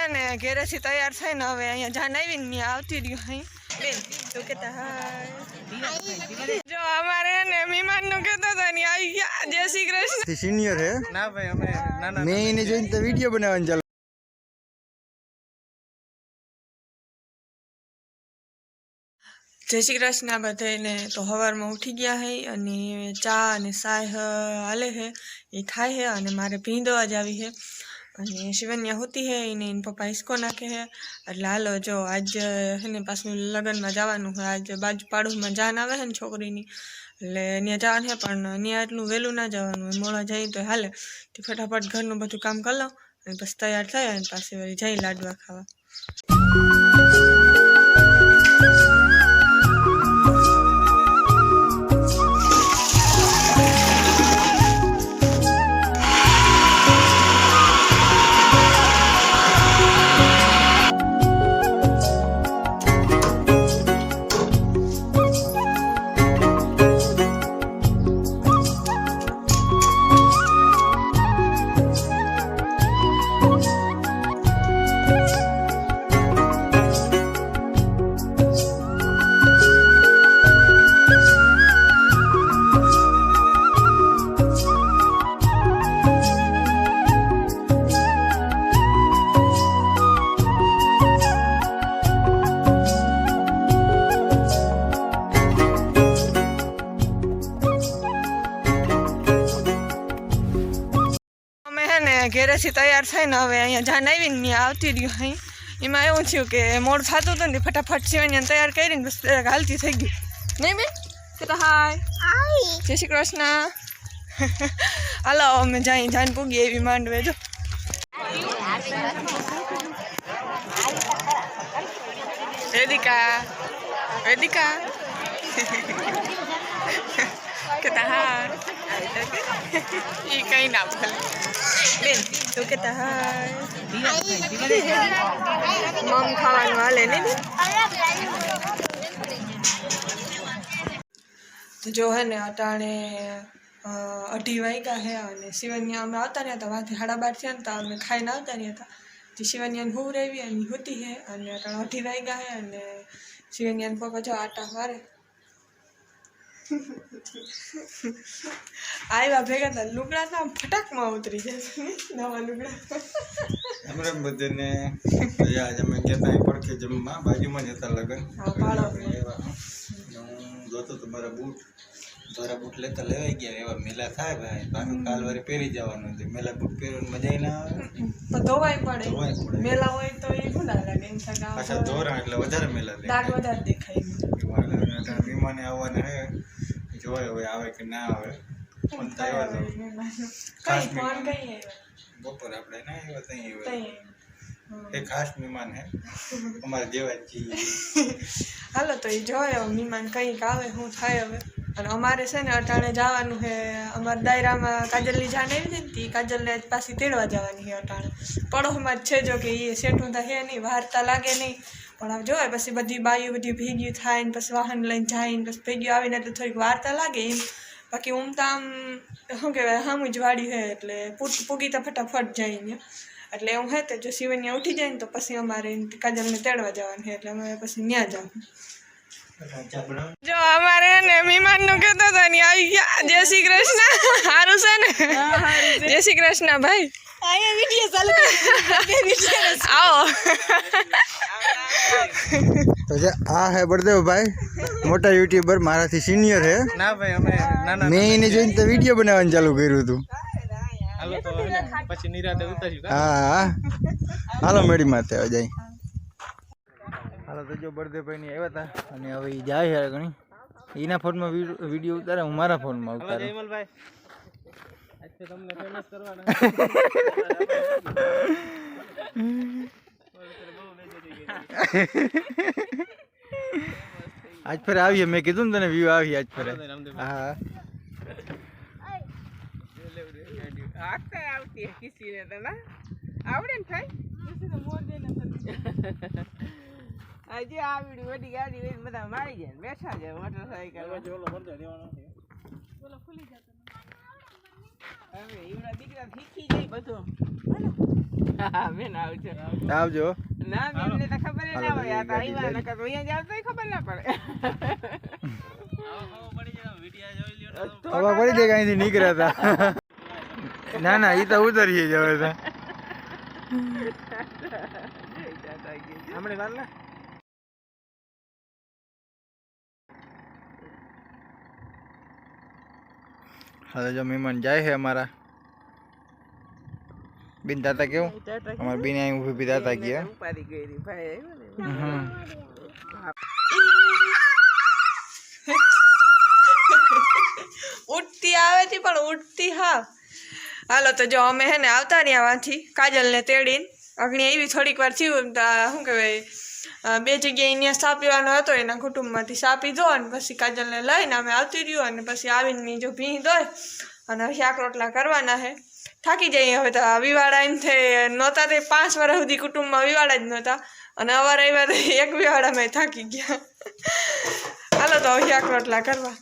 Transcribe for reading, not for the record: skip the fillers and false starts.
ને ઘેરેથી તૈયાર થઈને હવે અહીંયા જાન આવીને ત્યાં આવતી રહ્યું અહીં બેન તું કહેતા હાય જો અમારે ને મહેમાન નું કહેતો હતો ને આવી ગયા જય શ્રી કૃષ્ણ સિનિયર હે ના ભાઈ અમે નાના મેં એને જોઈને તો વિડીયો બનાવવાનું ચાલુ જય શ્રી કૃષ્ણ બધાને તો સવારમાં ઉઠી ગયા હે અને ચા અને સાય હાલે હે એ થાય હે અને મારે ભીંદવા જ આવી હે અને શિવન્યા હોતી હે એને પપ્પા હિસકો નાખે હે એટલે હાલો જો આજ હે ને પાછું લગ્નમાં જવાનું હોય આજ બાજુ પાડોશમાં જાન આવે છે ને છોકરીની એટલે ત્યાં જવાનું હે પણ ત્યાં એટલું વહેલું ના જવાનું મોડા જઈએ તો હાલે તે ફટાફટ ઘરનું બધું કામ કરી લઉં અને પછી તૈયાર થઈ અને પાછી વળી જઈ લાડવા ખાવા ઘેરેથી તૈયાર થઈને હવે અહીંયા જાન આવીને ત્યાં આવતી રહ્યું અહીં એમાં એવું થયું કે મોડ થતું હતું ને ફટાફટ શિવન્યાને તૈયાર કરીને બસ હાલતી થઈ ગયું નહીં બેન કે હાય જય શ્રી કૃષ્ણ હાલો અમે જઈ જાન પૂગી એવી માંડવે જો વેદિકા વેદિકા કે હાય એ કઈ ના ભલે બેન તું કહેતા હાય મમ ખાવાનું હાલે ને તો જો હે ને અટાણે 2:30 વાગ્યા હે અને શિવન્યા અમે આવતા રહ્યા હતા વાંથી 12:30 થયા ને તો અમે ખાઈને આવતા રહ્યા હતા તે શિવન્યાને હું રહેવી અને હોતી હે અને અટાણે 2:30 વાગ્યા હે અને શિવન્યાને પપ્પા જો આટા મારે આવ્યા ભેગા હતા લુગડા તો ફટાકમાં ઉતરી જશે નવા લુગડા એમ બધાને આજ અમે કહેતા પડખે જમવા બાજુમાં જ હતા લગન જોતો તો મારા બૂટ લેતા લેવાઈ ગયા એવા મેલા થાય ભાઈ પાછું કાલ વારે પહેરી જવાનું છે મેલા બૂટ પહેરવાની મજા ના આવે પણ ધોવાય પડે મેલા હોય તો એ ભૂલા લાગે પાછા ધોરા એટલે વધારે મેલા દાગ વધારે દેખાય મહેમાને આવવાના હે જોય હવે આવે કે ના આવે પણ તૈયાર ખાસ બપોર આપણે ના આવ્યા ત્યાં એ ખાસ મહેમાન હે અમારે જેવા જ હાલો તો એ જોયો મહેમાન કંઈક આવે શું થાય હવે અને અમારે છે ને અટાણે જવાનું છે અમારા દાયરામાં કાજલની જાન આવી હતી ને કાજલને પાછી તેડવા જવાની છે અટાણે પડોશમાં જ છે જો કે એ સેઠું તો હે નહીં વાર્તા લાગે નહીં પણ આમ જોવાય પછી બધી બાયું બધી ભેગી થાય ને પછી વાહન લઈને જાય ને પછી ભેગી આવીને એટલે થોડીક વાર્તા લાગે એમ બાકી હું તો આમ શું કહેવાય સામું જ વાડી છે એટલે પૂગી તો ફટાફટ જાય અહીંયા એટલે એવું હે તો જો શિવન્યા ઉઠી જાય ને તો પછી અમારે કાજલને તેડવા જવાનું છે એટલે અમે પછી ત્યાં જાઉં જો અમારે ને મહેમાન નું કહેતો હતો ને આવી ગયા જય શ્રી કૃષ્ણ સારું છે ને જય શ્રી કૃષ્ણ ભાઈ આવો તો આ હે બળદેવ ભાઈ મોટા યુટ્યુબર મારાથી સિનિયર હે ના ભાઈ અમે નાના મેં એને જોઈને તો વિડીયો બનાવવાનું ચાલુ કર્યું હતું હાલો તો પછી નિરાતે ઉતાર્યું હા હાલો મેડી માથે જાય હાલો તો જો બળદેવભાઈ ની આવ્યા હતા અને હવે એ જાય યાર ઘણી એના ફોનમાં વિડીયો ઉતારે હું મારા ફોનમાં ઉતારું જયમલભાઈ આજે તમને ફેમસ કરવાના આજ ફરે આવીએ મેં કીધું ને તને વ્યૂ આવી આજ ફરે હા આવતી કિસી ને તને આવડે ને ભાઈ કિસી તો મોર દેને આજે આવડી વડી ગાડી લઈને બધા મારી જાય બેઠા જાય મોટરસાઇકલ ઓલો બંધ દેવાનો ઓલો ખુલી જતો હવે ઈવડા દીકરા શીખી જાય બધું હા બેન આવજો આવજો ના બેન ને તો ખબર ય ના હોય આ તો આવ્યા નકર તો અહીંયા જાવ તોય ખબર ના પડે ખબર પડી દે કઈથી નીકળ્યા હતા ના ના એ તો ઉતરીએ જ હવે તો હમણાં વાર ને હવે જો મહેમાન જાય છે અમારા બિન દાતા કેવું અમારા બિન અહીં ઊભી બી દાતા ગયા ઉપાડી ગઈ ભાઈ આવ્યો ને ઉઠતી આવે છે પણ ઉઠતી હા હાલો તો જો અમે હે ને આવતા રહ્યા વાંથી કાજલને તેડીને અગ્નિ એવી થોડીક વાર થયું શું કહેવાય બે જગ્યાએ અહીંયા સા પીવાનો હતો એના કુટુંબમાંથી સા પીધો અને પછી કાજલને લઈને અમે આવતી રહ્યું અને પછી આવીને જો ભીં દોય અને શાક રોટલા કરવાના છે થાકી જઈએ હવે તો વિવાળા એમ થઈ નહોતા તે 5 વર્ષ સુધી કુટુંબમાં વિવાળા જ નહોતા અને અવાર આવ્યા એક વિવાળામાં થાકી ગયા હાલો તો શાક રોટલા કરવા